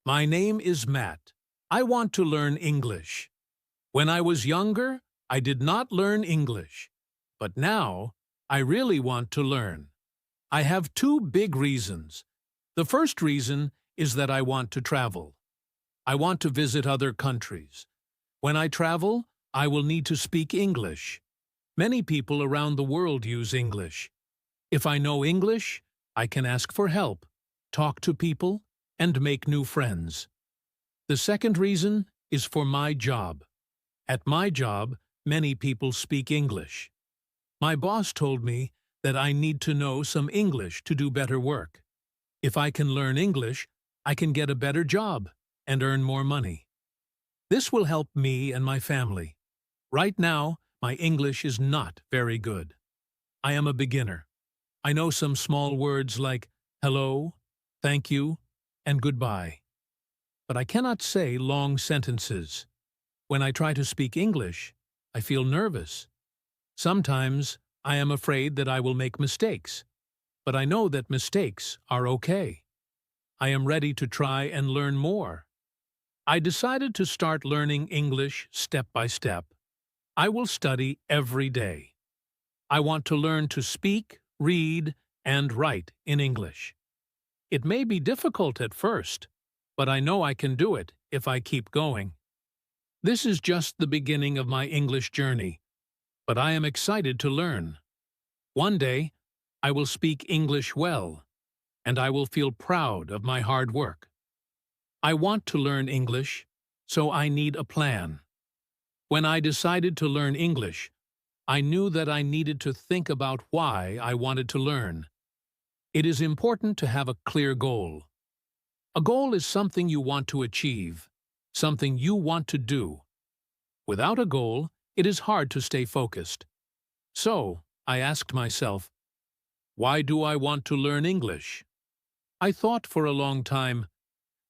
My name is Matt. I want to learn English. When I was younger, I did not learn English. But now, I really want to learn. I have two big reasons. The first reason is that I want to travel. I want to visit other countries. When I travel, I will need to speak English. Many people around the world use English. If I know English, I can ask for help, talk to people, and make new friends. The second reason is for my job. At my job, many people speak English. My boss told me that I need to know some English to do better work. If I can learn English, I can get a better job and earn more money. This will help me and my family. Right now, my English is not very good. I am a beginner. I know some small words like hello, thank you, and goodbye. But I cannot say long sentences. When I try to speak English, I feel nervous. Sometimes I am afraid that I will make mistakes, but I know that mistakes are okay. I am ready to try and learn more. I decided to start learning English step by step. I will study every day. I want to learn to speak, read, and write in English. It may be difficult at first, but I know I can do it if I keep going. This is just the beginning of my English journey, but I am excited to learn. One day, I will speak English well, and I will feel proud of my hard work. I want to learn English, so I need a plan. When I decided to learn English, I knew that I needed to think about why I wanted to learn. It is important to have a clear goal. A goal is something you want to achieve, something you want to do. Without a goal, it is hard to stay focused. So, I asked myself, why do I want to learn English? I thought for a long time.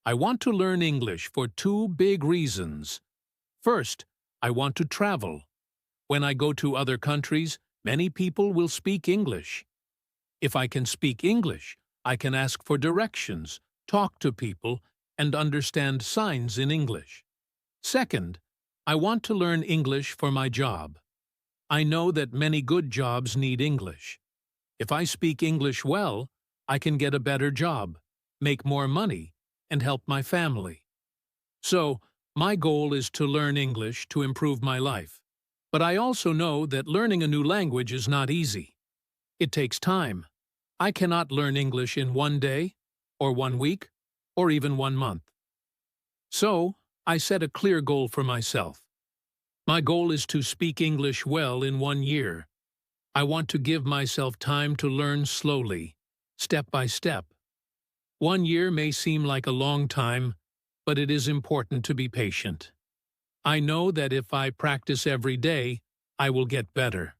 I want to learn English for two big reasons. First, I want to travel. When I go to other countries, many people will speak English. If I can speak English, I can ask for directions, talk to people, and understand signs in English. Second, I want to learn English for my job. I know that many good jobs need English. If I speak English well, I can get a better job, make more money, and help my family. So, my goal is to learn English to improve my life. But I also know that learning a new language is not easy. It takes time. I cannot learn English in one day, or 1 week, or even 1 month. So, I set a clear goal for myself. My goal is to speak English well in 1 year. I want to give myself time to learn slowly, step by step. 1 year may seem like a long time, but it is important to be patient. I know that if I practice every day, I will get better.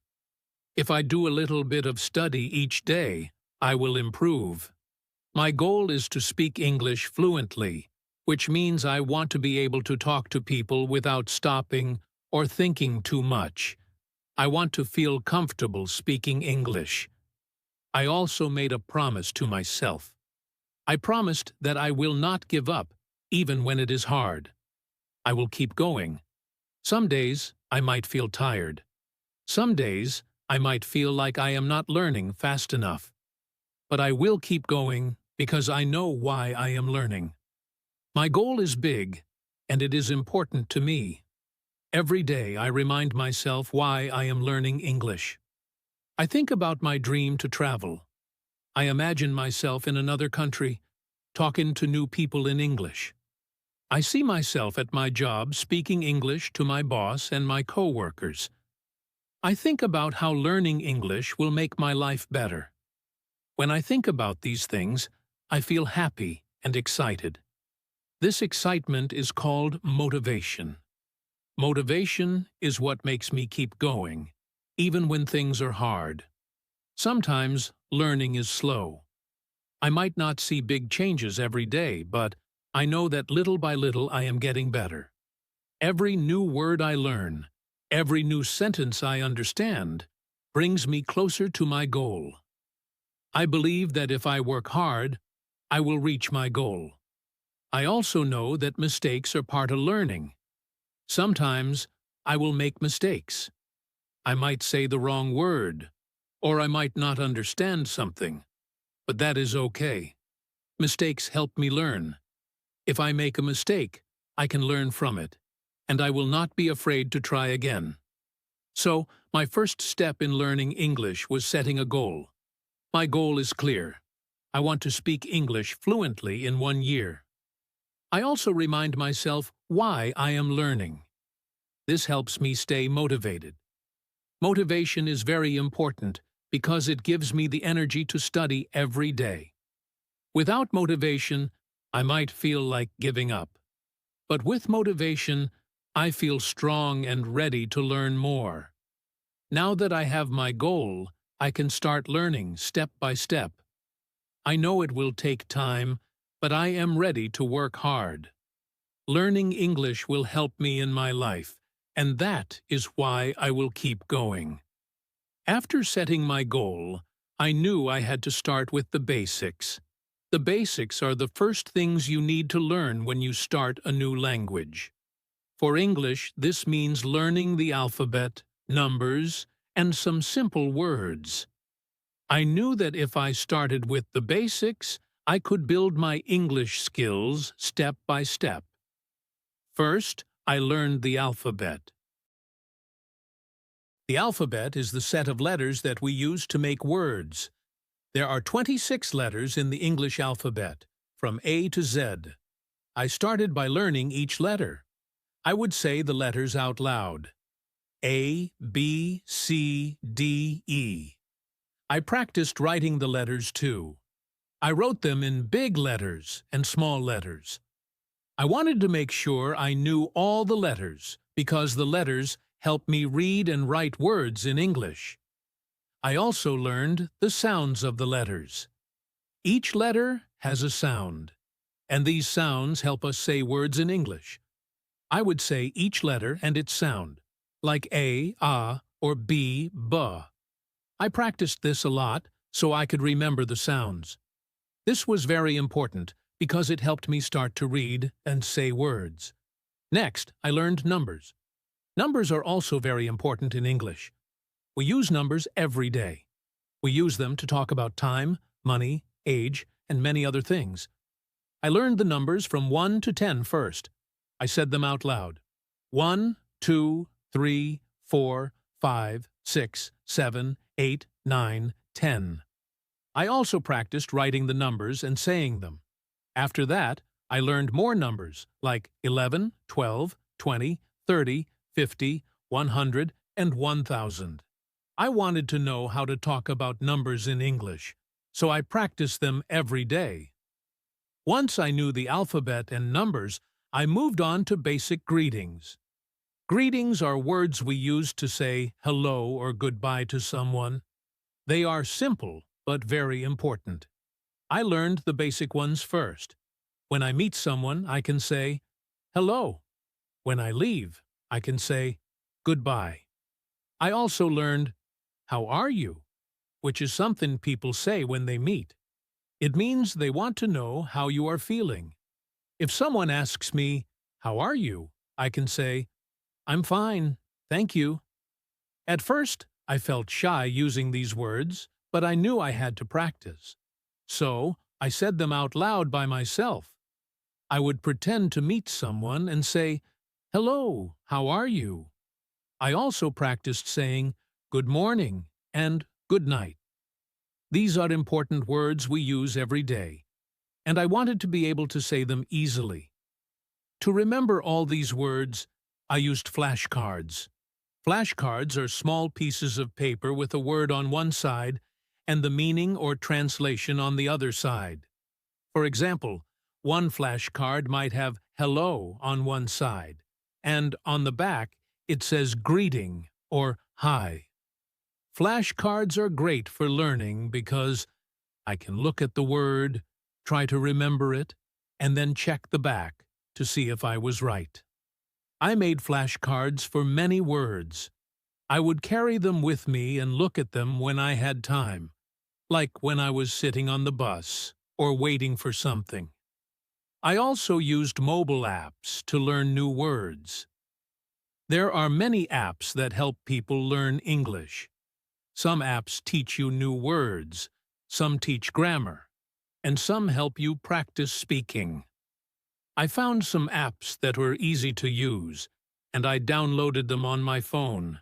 If I do a little bit of study each day, I will improve. My goal is to speak English fluently, which means I want to be able to talk to people without stopping or thinking too much. I want to feel comfortable speaking English. I also made a promise to myself. I promised that I will not give up, even when it is hard. I will keep going. Some days, I might feel tired. Some days, I might feel like I am not learning fast enough. But I will keep going because I know why I am learning. My goal is big, and it is important to me. Every day, I remind myself why I am learning English. I think about my dream to travel. I imagine myself in another country, talking to new people in English. I see myself at my job speaking English to my boss and my co-workers. I think about how learning English will make my life better. When I think about these things, I feel happy and excited. This excitement is called motivation. Motivation is what makes me keep going, even when things are hard. Sometimes learning is slow. I might not see big changes every day, but I know that little by little I am getting better. Every new word I learn, every new sentence I understand, brings me closer to my goal. I believe that if I work hard, I will reach my goal. I also know that mistakes are part of learning. Sometimes I will make mistakes. I might say the wrong word, or I might not understand something, but that is okay. Mistakes help me learn. If I make a mistake, I can learn from it, and I will not be afraid to try again. So, my first step in learning English was setting a goal. My goal is clear. I want to speak English fluently in 1 year. I also remind myself why I am learning. This helps me stay motivated. Motivation is very important because it gives me the energy to study every day. Without motivation, I might feel like giving up. But with motivation, I feel strong and ready to learn more. Now that I have my goal, I can start learning step by step. I know it will take time, but I am ready to work hard. Learning English will help me in my life, and that is why I will keep going. After setting my goal, I knew I had to start with the basics. The basics are the first things you need to learn when you start a new language. For English, this means learning the alphabet, numbers, and some simple words. I knew that if I started with the basics, I could build my English skills step by step. First, I learned the alphabet. The alphabet is the set of letters that we use to make words. There are 26 letters in the English alphabet, from A to Z. I started by learning each letter. I would say the letters out loud. A, B, C, D, E. I practiced writing the letters too. I wrote them in big letters and small letters. I wanted to make sure I knew all the letters because the letters help me read and write words in English. I also learned the sounds of the letters. Each letter has a sound, and these sounds help us say words in English. I would say each letter and its sound, like A, or B, B. I practiced this a lot so I could remember the sounds. This was very important because it helped me start to read and say words. Next, I learned numbers. Numbers are also very important in English. We use numbers every day. We use them to talk about time, money, age, and many other things. I learned the numbers from 1 to 10 first. I said them out loud. 1, 2, 3, 4, 5, 6, 7, 8, 9, 10. I also practiced writing the numbers and saying them. After that, I learned more numbers like 11, 12, 20, 30, 50, 100, and 1000. I wanted to know how to talk about numbers in English, so I practiced them every day. Once I knew the alphabet and numbers, I moved on to basic greetings. Greetings are words we use to say hello or goodbye to someone. They are simple, but very important. I learned the basic ones first. When I meet someone, I can say, hello. When I leave, I can say, goodbye. I also learned, how are you? Which is something people say when they meet. It means they want to know how you are feeling. If someone asks me, how are you? I can say, I'm fine, thank you. At first, I felt shy using these words, but I knew I had to practice. So, I said them out loud by myself. I would pretend to meet someone and say, hello, how are you? I also practiced saying, good morning and good night. These are important words we use every day, and I wanted to be able to say them easily. To remember all these words, I used flashcards. Flashcards are small pieces of paper with a word on one side and the meaning or translation on the other side. For example, one flashcard might have hello on one side, and on the back it says greeting or hi. Flashcards are great for learning because I can look at the word, try to remember it, and then check the back to see if I was right. I made flashcards for many words. I would carry them with me and look at them when I had time, like when I was sitting on the bus or waiting for something. I also used mobile apps to learn new words. There are many apps that help people learn English. Some apps teach you new words, some teach grammar, and some help you practice speaking. I found some apps that were easy to use, and I downloaded them on my phone.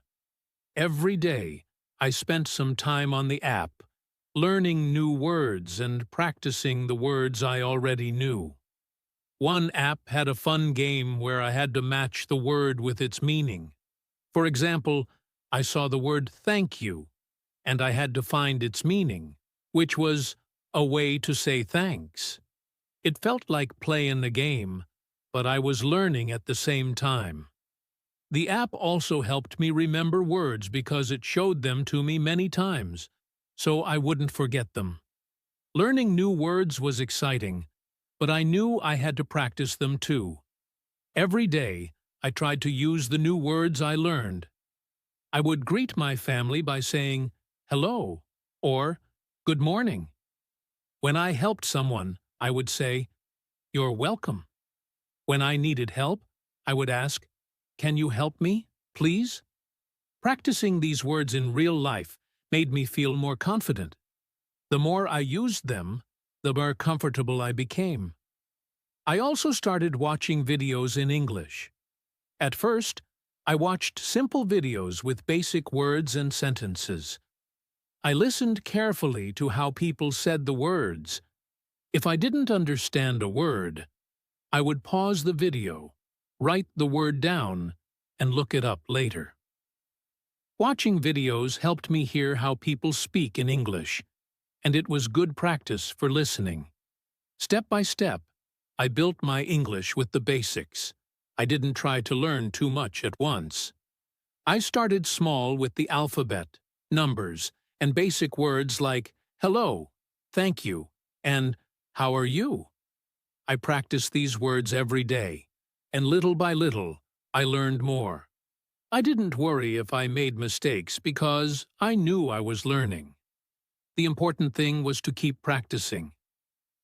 Every day, I spent some time on the app, learning new words and practicing the words I already knew. One app had a fun game where I had to match the word with its meaning. For example, I saw the word thank you, and I had to find its meaning, which was a way to say thanks. It felt like playing the game, but I was learning at the same time. The app also helped me remember words because it showed them to me many times, so I wouldn't forget them. Learning new words was exciting, but I knew I had to practice them too. Every day, I tried to use the new words I learned. I would greet my family by saying, "Hello," or "Good morning." When I helped someone, I would say, "You're welcome." When I needed help, I would ask, "Can you help me, please?" Practicing these words in real life made me feel more confident. The more I used them, the more comfortable I became. I also started watching videos in English. At first, I watched simple videos with basic words and sentences. I listened carefully to how people said the words. If I didn't understand a word, I would pause the video, write the word down, and look it up later. Watching videos helped me hear how people speak in English, and it was good practice for listening. Step by step, I built my English with the basics. I didn't try to learn too much at once. I started small with the alphabet, numbers, and basic words like hello, thank you, and how are you? I practiced these words every day, and little by little, I learned more. I didn't worry if I made mistakes because I knew I was learning. The important thing was to keep practicing.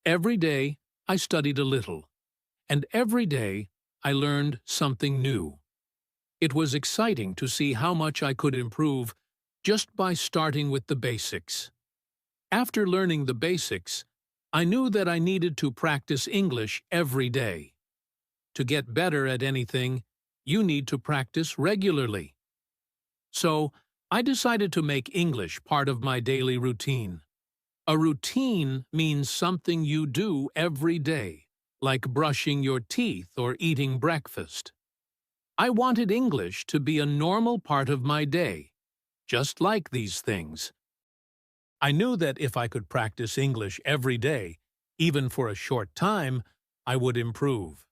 Every day, I studied a little, and every day, I learned something new. It was exciting to see how much I could improve just by starting with the basics. After learning the basics, I knew that I needed to practice English every day. To get better at anything, you need to practice regularly. So, I decided to make English part of my daily routine. A routine means something you do every day, like brushing your teeth or eating breakfast. I wanted English to be a normal part of my day, just like these things. I knew that if I could practice English every day, even for a short time, I would improve.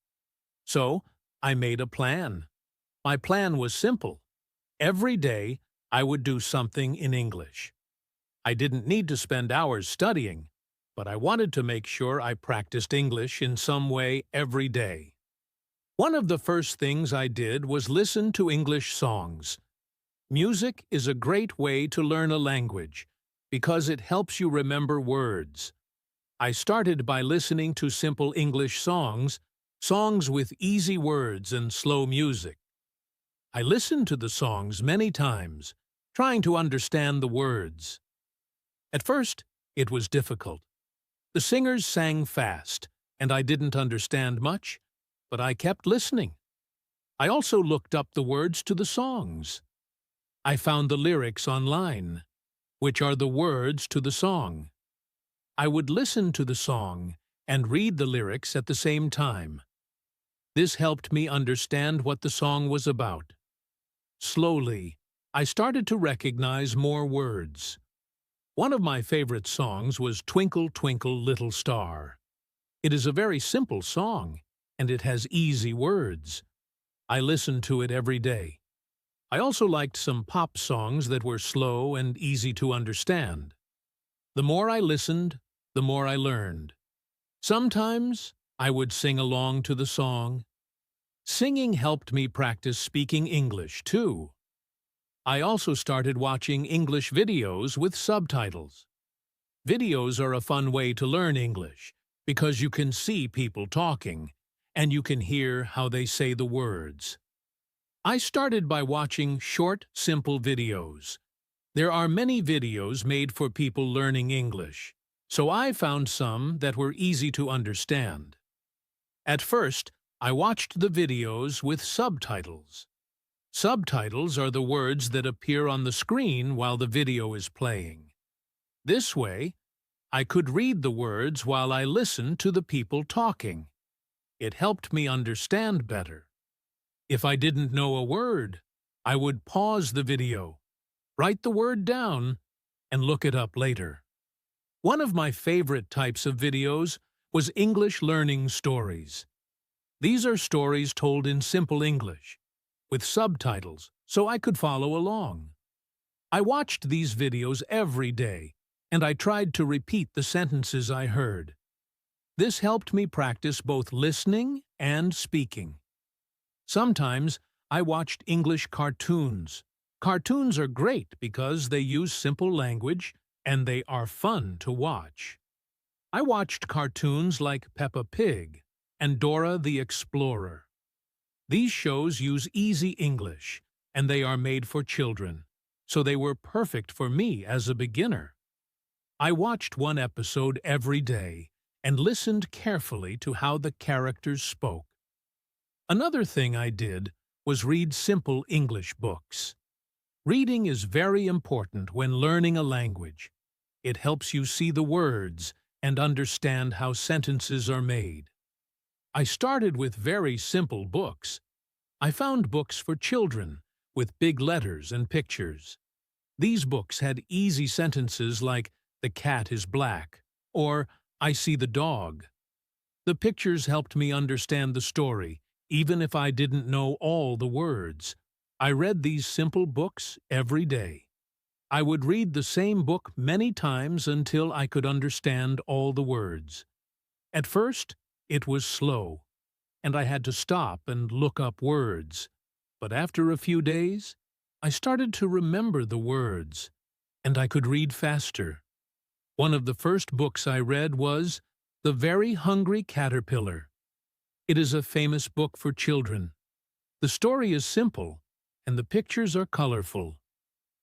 So, I made a plan. My plan was simple. Every day, I would do something in English. I didn't need to spend hours studying, but I wanted to make sure I practiced English in some way every day. One of the first things I did was listen to English songs. Music is a great way to learn a language because it helps you remember words. I started by listening to simple English songs with easy words and slow music. I listened to the songs many times, trying to understand the words. At first, it was difficult. The singers sang fast, and I didn't understand much, but I kept listening. I also looked up the words to the songs. I found the lyrics online, which are the words to the song. I would listen to the song and read the lyrics at the same time. This helped me understand what the song was about. Slowly, I started to recognize more words. One of my favorite songs was Twinkle, Twinkle, Little Star. It is a very simple song, and it has easy words. I listened to it every day. I also liked some pop songs that were slow and easy to understand. The more I listened, the more I learned. Sometimes I would sing along to the song. Singing helped me practice speaking English, too. I also started watching English videos with subtitles. Videos are a fun way to learn English because you can see people talking, and you can hear how they say the words. I started by watching short, simple videos. There are many videos made for people learning English, so I found some that were easy to understand. At first, I watched the videos with subtitles. Subtitles are the words that appear on the screen while the video is playing. This way, I could read the words while I listened to the people talking. It helped me understand better. If I didn't know a word, I would pause the video, write the word down, and look it up later. One of my favorite types of videos was English learning stories. These are stories told in simple English, with subtitles, so I could follow along. I watched these videos every day, and I tried to repeat the sentences I heard. This helped me practice both listening and speaking. Sometimes I watched English cartoons. Cartoons are great because they use simple language and they are fun to watch. I watched cartoons like Peppa Pig and Dora the Explorer. These shows use easy English, and they are made for children, so they were perfect for me as a beginner. I watched one episode every day and listened carefully to how the characters spoke. Another thing I did was read simple English books. Reading is very important when learning a language. It helps you see the words and understand how sentences are made. I started with very simple books. I found books for children with big letters and pictures. These books had easy sentences like "The cat is black" or "I see the dog." The pictures helped me understand the story, even if I didn't know all the words. I read these simple books every day. I would read the same book many times until I could understand all the words. At first, it was slow, and I had to stop and look up words. But after a few days, I started to remember the words, and I could read faster. One of the first books I read was The Very Hungry Caterpillar. It is a famous book for children. The story is simple, and the pictures are colorful.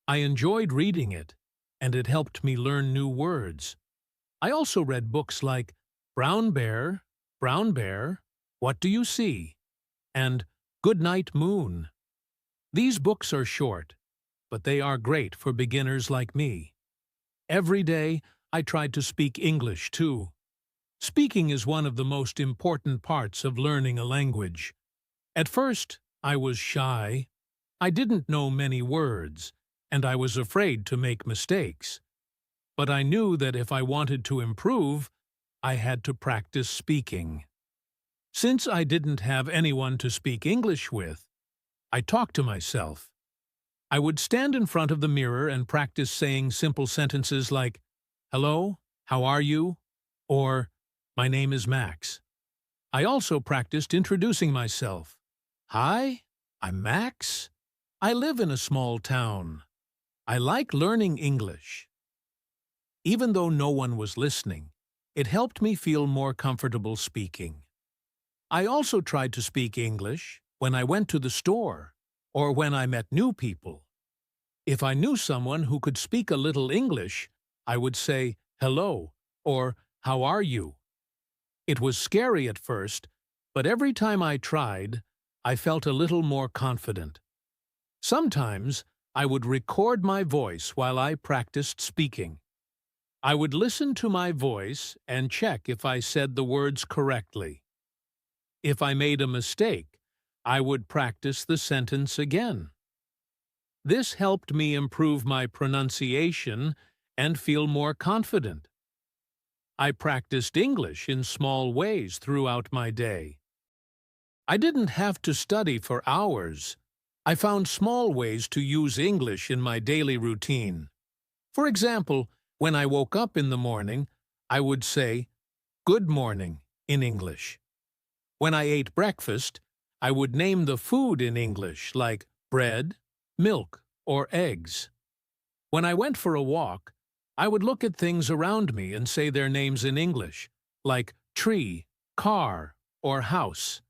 I enjoyed reading it, and it helped me learn new words. I also read books like Brown Bear, What Do You See? And Good Night, Moon. These books are short, but they are great for beginners like me. Every day, I tried to speak English, too. Speaking is one of the most important parts of learning a language. At first, I was shy. I didn't know many words, and I was afraid to make mistakes. But I knew that if I wanted to improve, I had to practice speaking. Since I didn't have anyone to speak English with, I talked to myself. I would stand in front of the mirror and practice saying simple sentences like, "Hello, how are you?" or "My name is Max." I also practiced introducing myself. "Hi, I'm Max. I live in a small town. I like learning English." Even though no one was listening, it helped me feel more comfortable speaking. I also tried to speak English when I went to the store or when I met new people. If I knew someone who could speak a little English, I would say "hello" or "how are you?" It was scary at first, but every time I tried, I felt a little more confident. Sometimes I would record my voice while I practiced speaking. I would listen to my voice and check if I said the words correctly. If I made a mistake, I would practice the sentence again. This helped me improve my pronunciation and feel more confident. I practiced English in small ways throughout my day. I didn't have to study for hours. I found small ways to use English in my daily routine. For example, when I woke up in the morning, I would say, "Good morning," in English. When I ate breakfast, I would name the food in English, like bread, milk, or eggs. When I went for a walk, I would look at things around me and say their names in English, like tree, car, or house.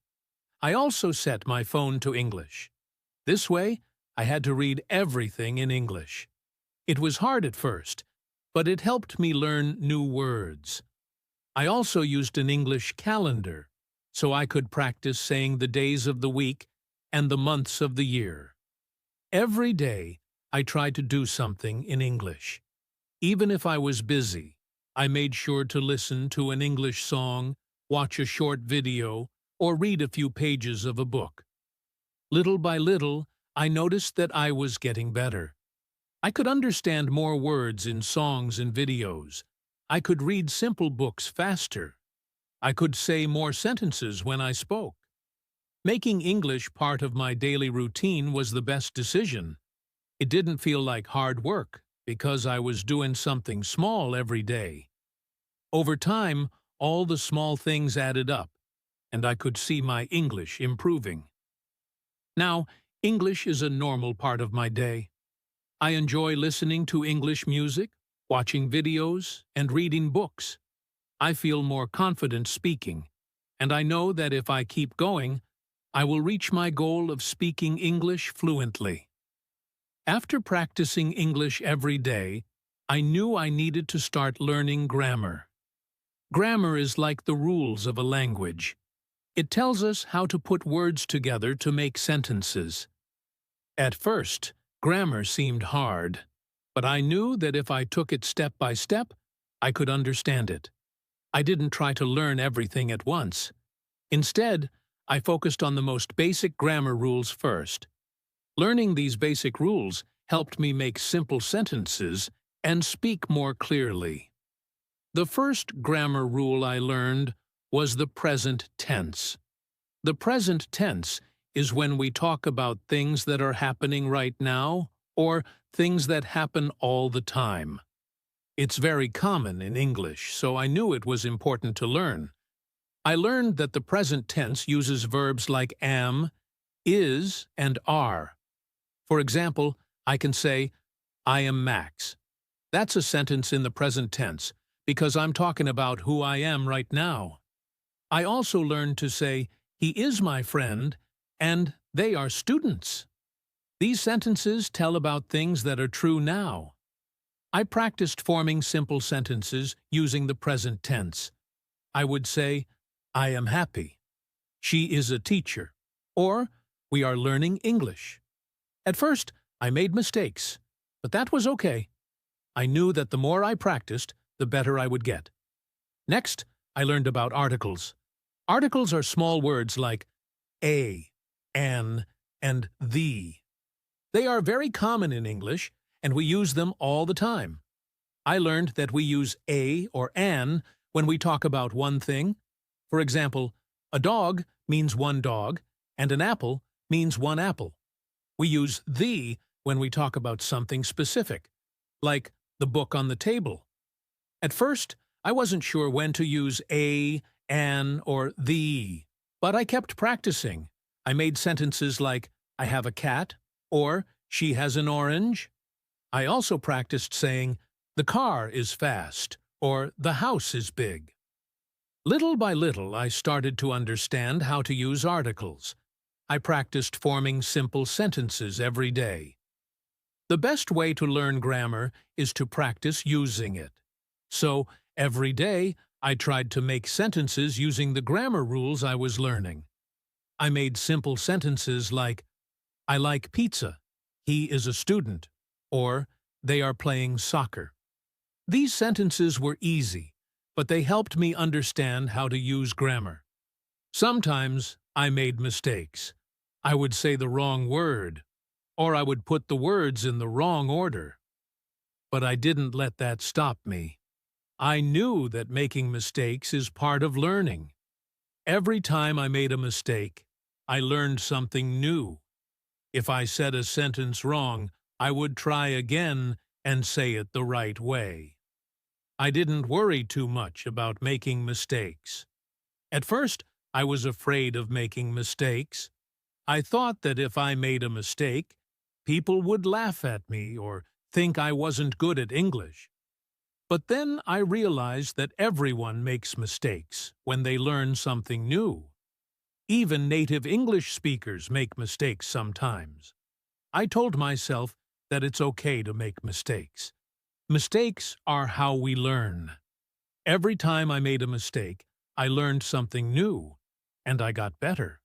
I also set my phone to English. This way, I had to read everything in English. It was hard at first, but it helped me learn new words. I also used an English calendar, so I could practice saying the days of the week and the months of the year. Every day, I tried to do something in English. Even if I was busy, I made sure to listen to an English song, watch a short video, or read a few pages of a book. Little by little, I noticed that I was getting better. I could understand more words in songs and videos. I could read simple books faster. I could say more sentences when I spoke. Making English part of my daily routine was the best decision. It didn't feel like hard work because I was doing something small every day. Over time, all the small things added up, and I could see my English improving. Now, English is a normal part of my day. I enjoy listening to English music, watching videos, and reading books. I feel more confident speaking, and I know that if I keep going, I will reach my goal of speaking English fluently. After practicing English every day, I knew I needed to start learning grammar. Grammar is like the rules of a language. It tells us how to put words together to make sentences. At first, grammar seemed hard, but I knew that if I took it step by step, I could understand it. I didn't try to learn everything at once. Instead, I focused on the most basic grammar rules first. Learning these basic rules helped me make simple sentences and speak more clearly. The first grammar rule I learned was the present tense. The present tense is when we talk about things that are happening right now or things that happen all the time. It's very common in English, so I knew it was important to learn. I learned that the present tense uses verbs like am, is, and are. For example, I can say, I am Max. That's a sentence in the present tense because I'm talking about who I am right now. I also learned to say, he is my friend, and they are students. These sentences tell about things that are true now. I practiced forming simple sentences using the present tense. I would say, I am happy. She is a teacher. Or, we are learning English. At first, I made mistakes, but that was okay. I knew that the more I practiced, the better I would get. Next, I learned about articles. Articles are small words like a, an, and the. They are very common in English, and we use them all the time. I learned that we use a or an when we talk about one thing. For example, a dog means one dog, and an apple means one apple. We use the when we talk about something specific, like the book on the table. At first, I wasn't sure when to use a, an, or the, but I kept practicing. I made sentences like, I have a cat, or she has an orange. I also practiced saying, the car is fast, or the house is big. Little by little, I started to understand how to use articles. I practiced forming simple sentences every day. The best way to learn grammar is to practice using it. So, every day, I tried to make sentences using the grammar rules I was learning. I made simple sentences like, I like pizza, he is a student, or they are playing soccer. These sentences were easy, but they helped me understand how to use grammar. Sometimes I made mistakes. I would say the wrong word, or I would put the words in the wrong order. But I didn't let that stop me. I knew that making mistakes is part of learning. Every time I made a mistake, I learned something new. If I said a sentence wrong, I would try again and say it the right way. I didn't worry too much about making mistakes. At first, I was afraid of making mistakes. I thought that if I made a mistake, people would laugh at me or think I wasn't good at English. But then I realized that everyone makes mistakes when they learn something new. Even native English speakers make mistakes sometimes. I told myself that it's okay to make mistakes. Mistakes are how we learn. Every time I made a mistake, I learned something new, and I got better.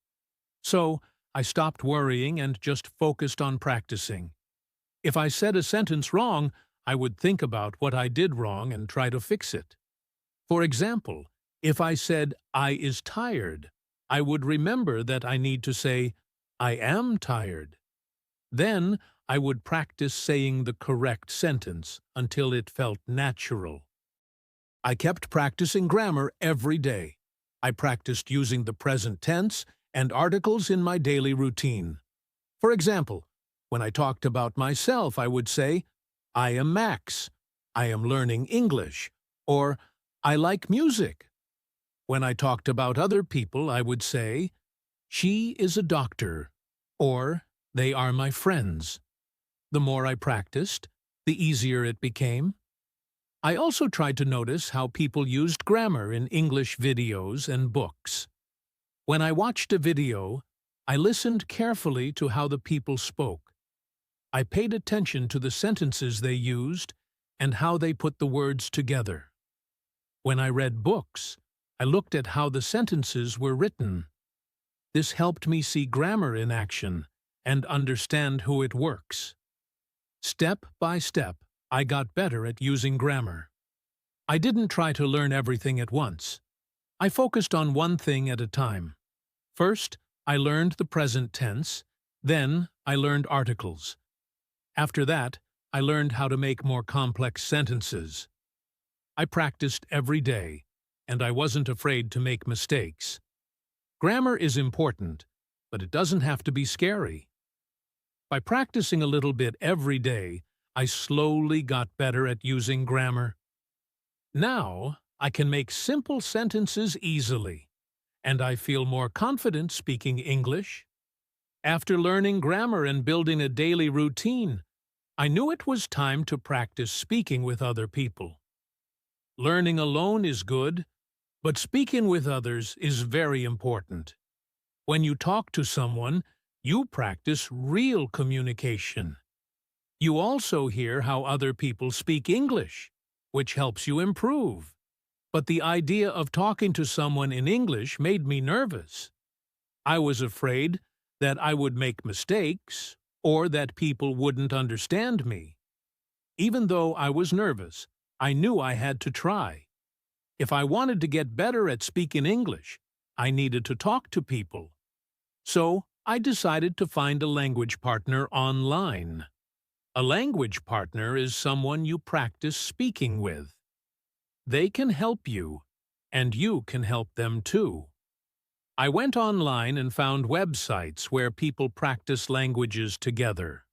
So, I stopped worrying and just focused on practicing. If I said a sentence wrong, I would think about what I did wrong and try to fix it. For example, if I said, "I is tired," I would remember that I need to say, "I am tired." Then, I would practice saying the correct sentence until it felt natural. I kept practicing grammar every day. I practiced using the present tense and articles in my daily routine. For example, when I talked about myself, I would say, "I am Max," "I am learning English," or "I like music." When I talked about other people, I would say, "She is a doctor," or "They are my friends." The more I practiced, the easier it became. I also tried to notice how people used grammar in English videos and books. When I watched a video, I listened carefully to how the people spoke. I paid attention to the sentences they used and how they put the words together. When I read books, I looked at how the sentences were written. This helped me see grammar in action and understand how it works. Step by step, I got better at using grammar. I didn't try to learn everything at once. I focused on one thing at a time. First, I learned the present tense. Then, I learned articles. After that, I learned how to make more complex sentences. I practiced every day, and I wasn't afraid to make mistakes. Grammar is important, but it doesn't have to be scary. By practicing a little bit every day, I slowly got better at using grammar. Now, I can make simple sentences easily, and I feel more confident speaking English. After learning grammar and building a daily routine, I knew it was time to practice speaking with other people. Learning alone is good, but speaking with others is very important. When you talk to someone, you practice real communication. You also hear how other people speak English, which helps you improve. But the idea of talking to someone in English made me nervous. I was afraid that I would make mistakes or that people wouldn't understand me. Even though I was nervous, I knew I had to try. If I wanted to get better at speaking English, I needed to talk to people. So, I decided to find a language partner online. A language partner is someone you practice speaking with. They can help you, and you can help them too. I went online and found websites where people practice languages together.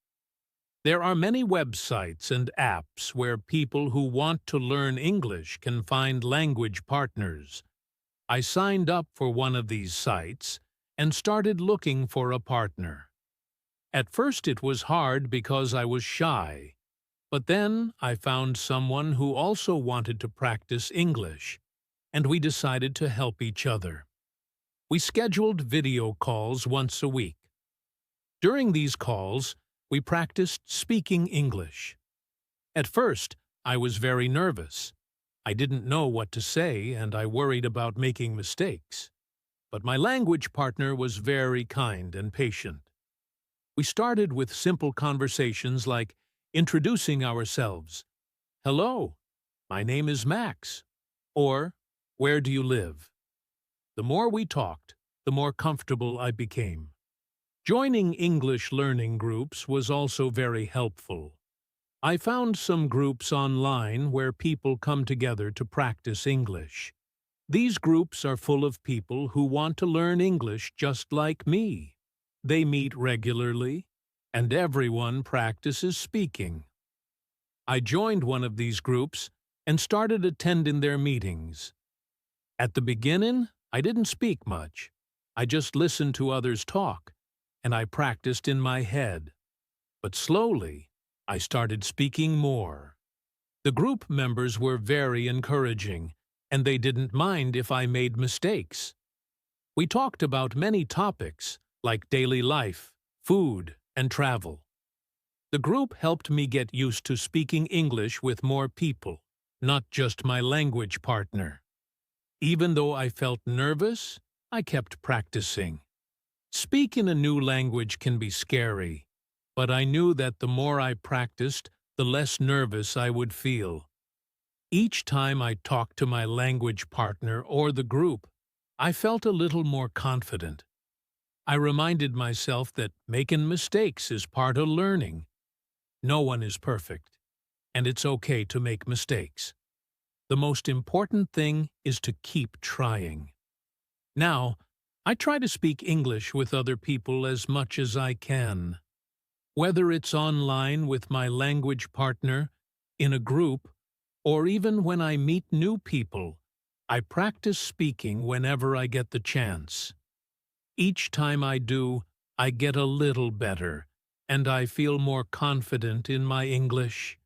There are many websites and apps where people who want to learn English can find language partners. I signed up for one of these sites and started looking for a partner. At first it was hard because I was shy, but then I found someone who also wanted to practice English, and we decided to help each other. We scheduled video calls once a week. During these calls, we practiced speaking English. At first, I was very nervous. I didn't know what to say, and I worried about making mistakes. But my language partner was very kind and patient. We started with simple conversations like introducing ourselves. "Hello, my name is Max," or "Where do you live?" The more we talked, the more comfortable I became. Joining English learning groups was also very helpful. I found some groups online where people come together to practice English. These groups are full of people who want to learn English just like me. They meet regularly, and everyone practices speaking. I joined one of these groups and started attending their meetings. At the beginning, I didn't speak much. I just listened to others talk, and I practiced in my head. But slowly, I started speaking more. The group members were very encouraging, and they didn't mind if I made mistakes. We talked about many topics, like daily life, food, and travel. The group helped me get used to speaking English with more people, not just my language partner. Even though I felt nervous, I kept practicing. Speak in a new language can be scary, but I knew that the more I practiced, the less nervous I would feel. Each time I talked to my language partner or the group, I felt a little more confident. I reminded myself that making mistakes is part of learning. No one is perfect, and it's okay to make mistakes. The most important thing is to keep trying. Now, I try to speak English with other people as much as I can. Whether it's online with my language partner, in a group, or even when I meet new people, I practice speaking whenever I get the chance. Each time I do, I get a little better, and I feel more confident in my English.